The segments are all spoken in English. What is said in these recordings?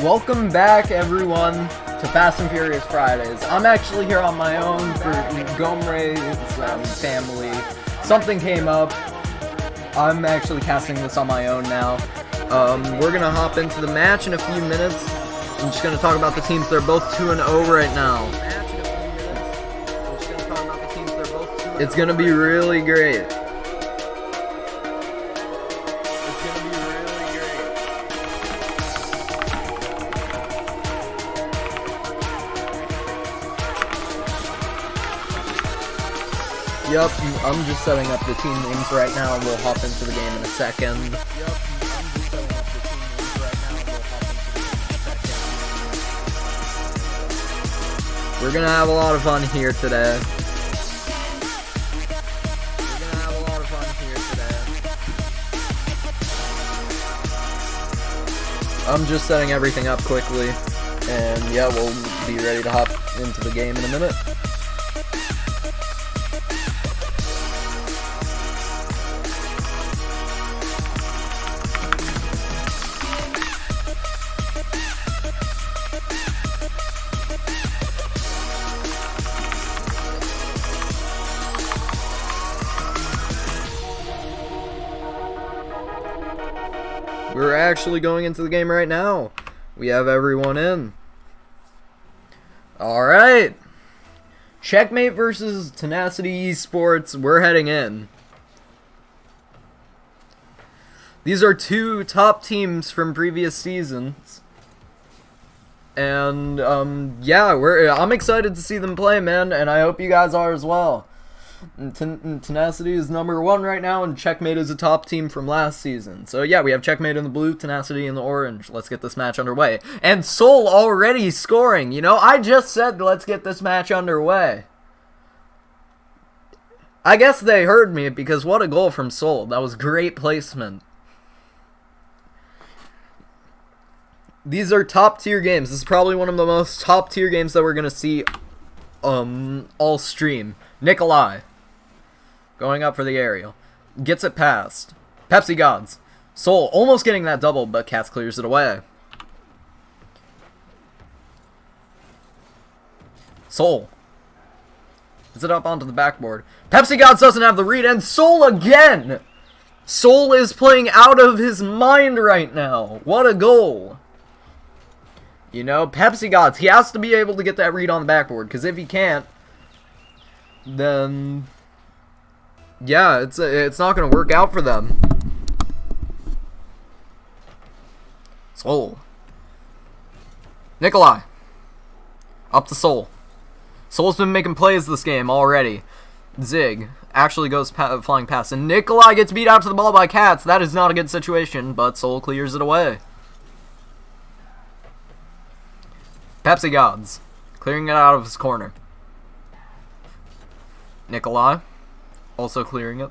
Welcome back, everyone, to Fast and Furious Fridays. I'm actually here on my own for Gomre's family. Something came up. I'm actually casting this on my own now. We're gonna hop into the match in a few minutes. I'm just gonna talk about the teams. They're both 2-0 right now. It's gonna be really great. Yup, I'm just setting up the team names right now, and we'll hop into the game in a second. We're gonna have a lot of fun here today. I'm just setting everything up quickly, and yeah, we'll be ready to hop into the game in a minute. We're actually going into the game right now. We have everyone in. Alright. Checkmate versus Tenacity eSports. We're heading in. These are two top teams from previous seasons. And, yeah, I'm excited to see them play, man. And I hope you guys are as well. Tenacity is #1 right now, and Checkmate is a top team from last season. So yeah, we have Checkmate in the blue, Tenacity in the orange. Let's get this match underway. And Soul already scoring. You know, I just said let's get this match underway. I guess they heard me, because what a goal from Soul. That was great placement. These are top tier games. This is probably one of the most top tier games that we're gonna see all stream. Nikolai going up for the aerial. Gets it past. Pepsi Gods. Soul almost getting that double, but Cats clears it away. Soul. Gets it up onto the backboard. Pepsi Gods doesn't have the read, and Soul again! Soul is playing out of his mind right now. What a goal. You know, Pepsi Gods, he has to be able to get that read on the backboard, because if he can't, then yeah, it's not gonna work out for them. Soul. Nikolai. Up to Soul. Soul's been making plays this game already. Zig actually goes flying past, and Nikolai gets beat out to the ball by Cats. That is not a good situation, but Soul clears it away. Pepsi Gods clearing it out of his corner. Nikolai also clearing it.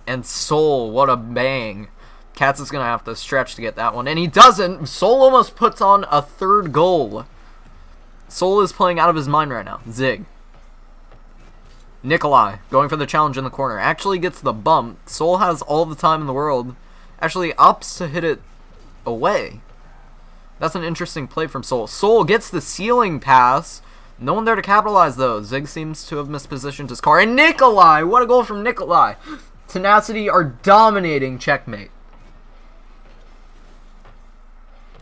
And Soul, what a bang. Cats is going to have to stretch to get that one. And he doesn't. Soul almost puts on a third goal. Soul is playing out of his mind right now. Zig. Nikolai going for the challenge in the corner. Actually gets the bump. Soul has all the time in the world. Actually opts to hit it away. That's an interesting play from Soul. Soul gets the ceiling pass. No one there to capitalize, though. Zig seems to have mispositioned his car. And Nikolai! What a goal from Nikolai! Tenacity are dominating Checkmate.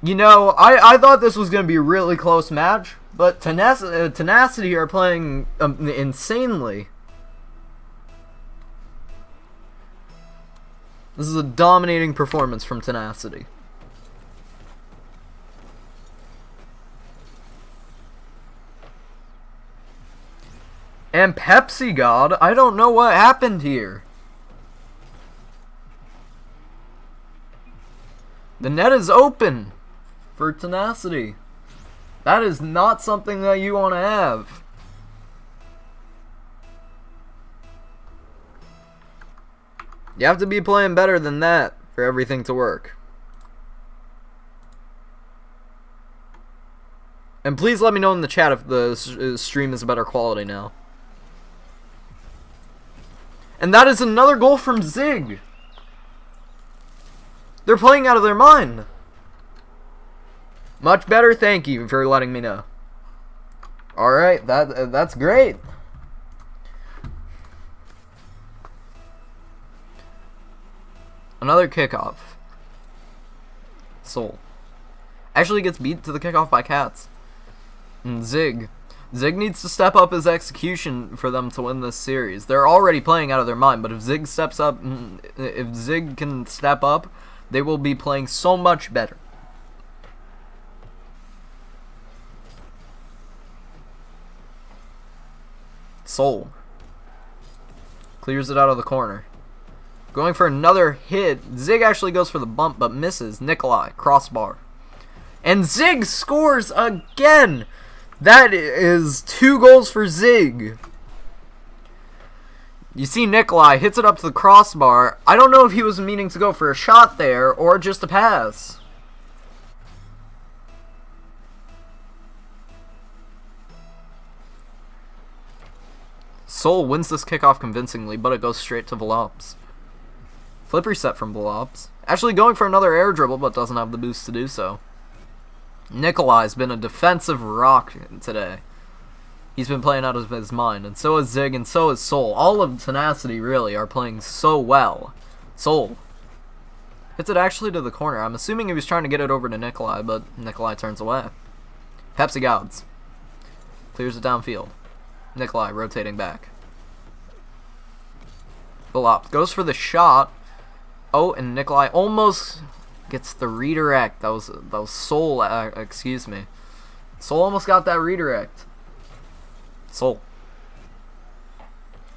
You know, I thought this was going to be a really close match, but Tenacity are playing insanely. This is a dominating performance from Tenacity. And Pepsi God, I don't know what happened here. The net is open for Tenacity. That is not something that you want to have. You have to be playing better than that for everything to work. And please let me know in the chat if the stream is better quality now. And that is another goal from Zig. They're playing out of their mind. Much better, thank you for letting me know. Alright, that's great. Another kickoff. Soul actually gets beat to the kickoff by Cats. And Zig needs to step up his execution for them to win this series. They're already playing out of their mind, but if Zig steps up, if Zig can step up, they will be playing so much better. Soul clears it out of the corner. Going for another hit. Zig actually goes for the bump, but misses. Nikolai, crossbar. And Zig scores again! That is 2 goals for Zig. You see Nikolai hits it up to the crossbar. I don't know if he was meaning to go for a shot there, or just a pass. Soul wins this kickoff convincingly, but it goes straight to Velops. Flip reset from Velops. Actually going for another air dribble, but doesn't have the boost to do so. Nikolai's been a defensive rock today. He's been playing out of his mind, and so is Zig, and so is Soul. All of Tenacity, really, are playing so well. Soul hits it actually to the corner. I'm assuming he was trying to get it over to Nikolai, but Nikolai turns away. Pepsi Gods clears it downfield. Nikolai rotating back. Velops goes for the shot. Oh, and Nikolai almost gets the redirect. That was Soul. Excuse me. Soul almost got that redirect. Soul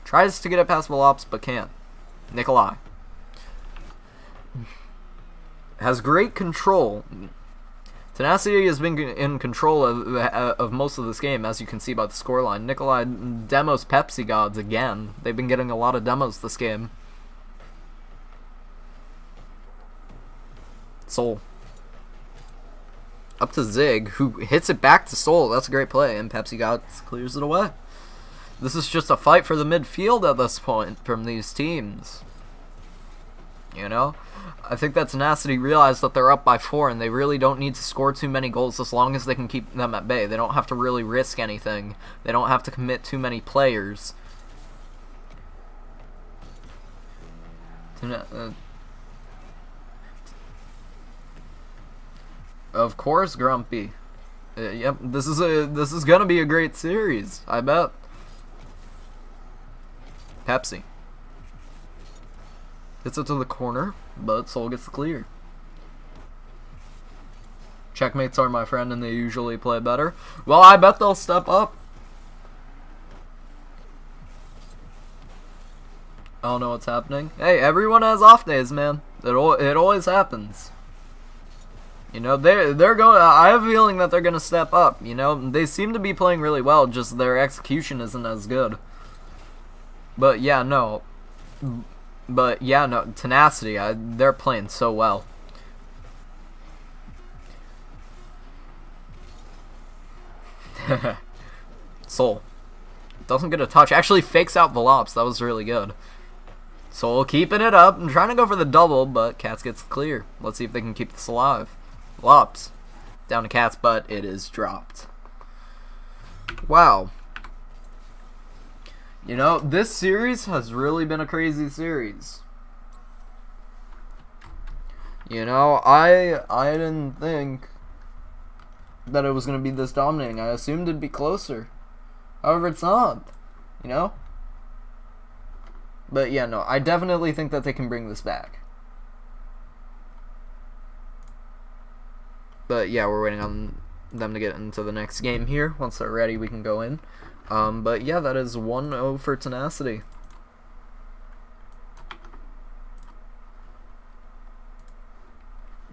tries to get it past Velops, but can't. Nikolai has great control. Tenacity has been in control of most of this game, as you can see by the scoreline. Nikolai demos Pepsi Gods again. They've been getting a lot of demos this game. Soul up to Zig, who hits it back to Soul. That's a great play, and Pepsi Gods clears it away. This is just a fight for the midfield at this point from these teams. You know? I think that Tenacity realized that they're up by 4, and they really don't need to score too many goals as long as they can keep them at bay. They don't have to really risk anything. They don't have to commit too many players. Of course, Grumpy. Yep, this is gonna be a great series, I bet. Pepsi hits it to the corner, but Soul gets the clear. Checkmates are my friend, and they usually play better. Well, I bet they'll step up. I don't know what's happening. Hey, everyone has off days, man. It always happens. You know, they're going. I have a feeling that they're gonna step up. You know, they seem to be playing really well. Just their execution isn't as good. But yeah, no. Tenacity. They're playing so well. Soul doesn't get a touch. Actually, fakes out Velops. That was really good. Soul keeping it up and trying to go for the double, but Cats gets clear. Let's see if they can keep this alive. Velops down to Cats, but it is dropped. Wow. You know, this series has really been a crazy series. You know, I didn't think that it was going to be this dominating. I assumed it'd be closer. However, it's not. You know? But yeah, no, I definitely think that they can bring this back. But yeah, we're waiting on them to get into the next game here. Once they're ready, we can go in. But yeah, that is 1-0 for Tenacity.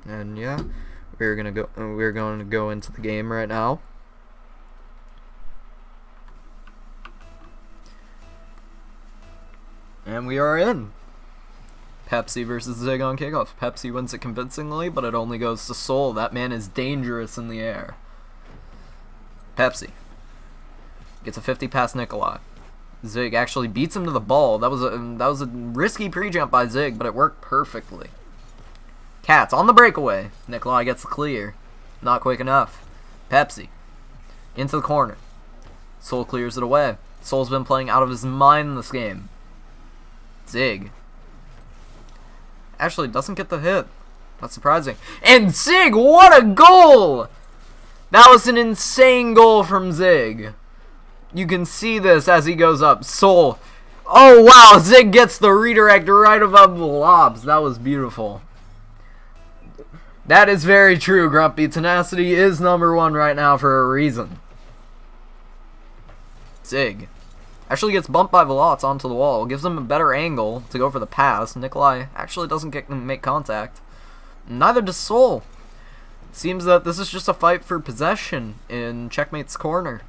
And yeah, we're going to go into the game right now. And we are in. Pepsi versus Zig on kickoff. Pepsi wins it convincingly, but it only goes to Soul. That man is dangerous in the air. Pepsi gets a 50 past Nikolai. Zig actually beats him to the ball. That was a risky pre-jump by Zig, but it worked perfectly. Cats on the breakaway. Nikolai gets the clear. Not quick enough. Pepsi. Into the corner. Soul clears it away. Soul's been playing out of his mind this game. Zig. Actually, doesn't get the hit. That's surprising. And Zig, what a goal! That was an insane goal from Zig. You can see this as he goes up. Soul. Oh, wow. Zig gets the redirect right above the lobs. That was beautiful. That is very true, Grumpy. Tenacity is #1 right now for a reason. Zig. Actually gets bumped by Velox onto the wall. Gives him a better angle to go for the pass. Nikolai actually doesn't make contact. Neither does Soul. Seems that this is just a fight for possession in Checkmate's corner.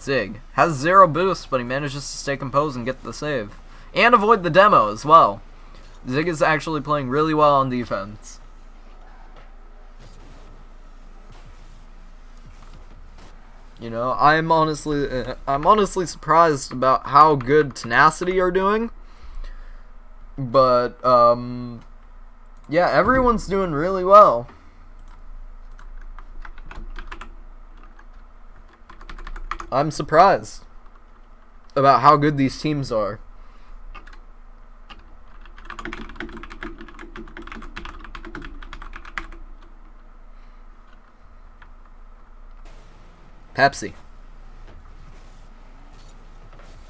Zig has 0 boost, but he manages to stay composed and get the save. And avoid the demo as well. Zig is actually playing really well on defense. You know, I'm honestly surprised about how good Tenacity are doing. But, yeah, everyone's doing really well. I'm surprised about how good these teams are. Pepsi.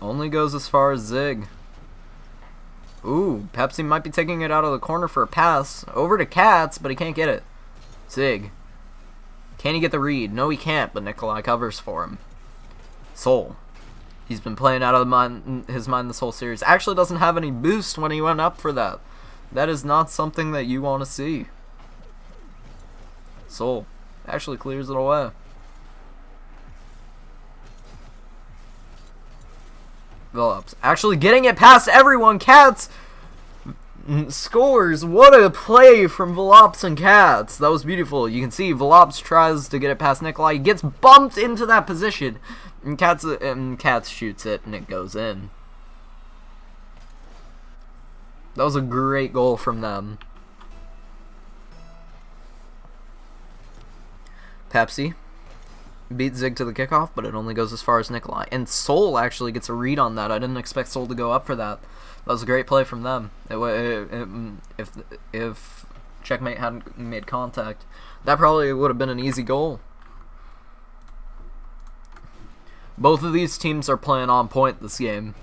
Only goes as far as Zig. Ooh, Pepsi might be taking it out of the corner for a pass. Over to Cats, but he can't get it. Zig. Can he get the read? No, he can't, but Nikolai covers for him. Soul. He's been playing out of his mind this whole series. Actually doesn't have any boost when he went up for that. That is not something that you want to see. Soul. Actually clears it away. Phillips actually getting it past everyone. Cats scores. What a play from Velox and Cats. That was beautiful. You can see Velox tries to get it past Nikolai. He gets bumped into that position. And Cats shoots it and it goes in. That was a great goal from them. Pepsi beat Zig to the kickoff, but it only goes as far as Nikolai. And Soul actually gets a read on that. I didn't expect Soul to go up for that. That was a great play from them. If Checkmate hadn't made contact, that probably would have been an easy goal. Both of these teams are playing on point this game.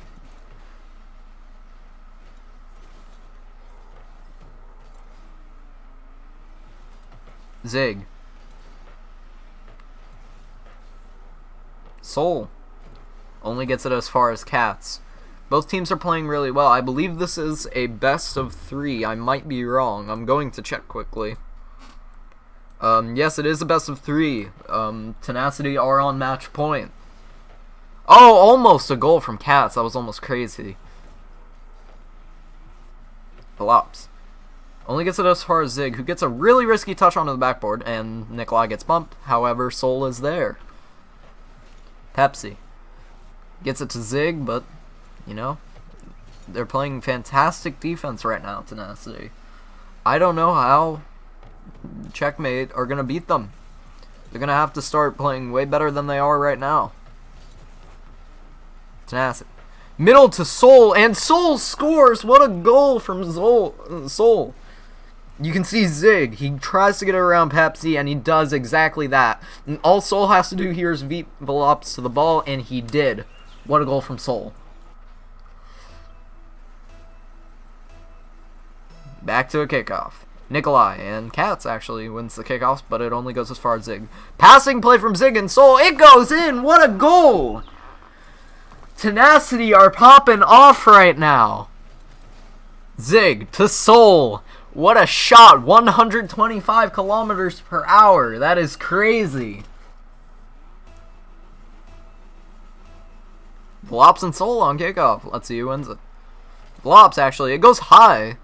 Zig. Soul only gets it as far as Cats. Both teams are playing really well. I believe this is a best of 3. I might be wrong. I'm going to check quickly. Yes, it is a best of 3. Tenacity are on match point. Oh, almost a goal from Cats. That was almost crazy. Velox only gets it as far as Zig, who gets a really risky touch onto the backboard, and Nikolai gets bumped. However, Soul is there. Pepsi gets it to Zig, but, you know, they're playing fantastic defense right now, Tenacity. I don't know how Checkmate are going to beat them. They're going to have to start playing way better than they are right now. Tenacity. Middle to Soul, and Soul scores! What a goal from Soul. You can see Zig. He tries to get around Pepsi, and he does exactly that. And all Soul has to do here is beat Velox to the ball, and he did. What a goal from Soul. Back to a kickoff. Nikolai and Cats actually wins the kickoffs, but it only goes as far as Zig. Passing play from Zig and Soul. It goes in! What a goal! Tenacity are popping off right now. Zig to Soul. What a shot. 125 kilometers per hour. That is crazy. Velox and Soul on kickoff. Let's see who wins it. Velox, actually. It goes high.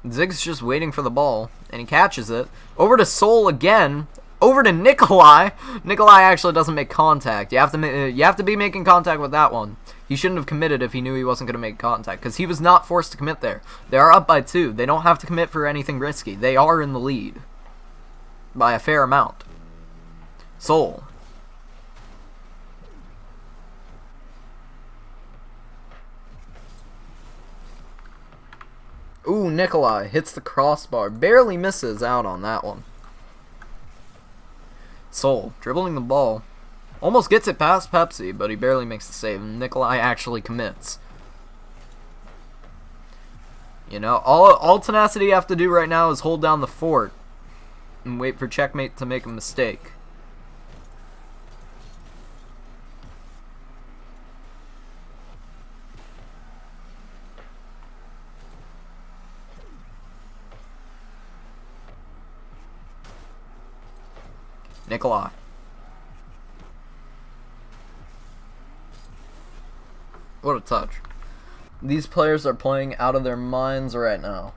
Zig's just waiting for the ball, and he catches it. Over to Soul again. Over to Nikolai. Nikolai actually doesn't make contact. You have to be making contact with that one. He shouldn't have committed if he knew he wasn't going to make contact, because he was not forced to commit there. They are up by 2. They don't have to commit for anything risky. They are in the lead. by a fair amount. Soul. Ooh, Nikolai hits the crossbar. Barely misses out on that one. Soul, dribbling the ball. Almost gets it past Pepsi, but he barely makes the save. Nikolai actually commits. You know, all Tenacity have to do right now is hold down the fort and wait for Checkmate to make a mistake. Nikolai. What a touch. These players are playing out of their minds right now.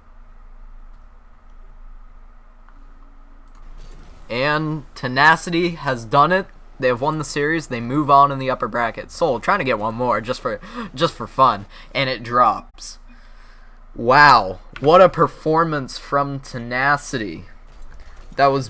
And Tenacity has done it. They have won the series. They move on in the upper bracket. Soul trying to get one more just for fun, and it drops. Wow, what a performance from Tenacity. That was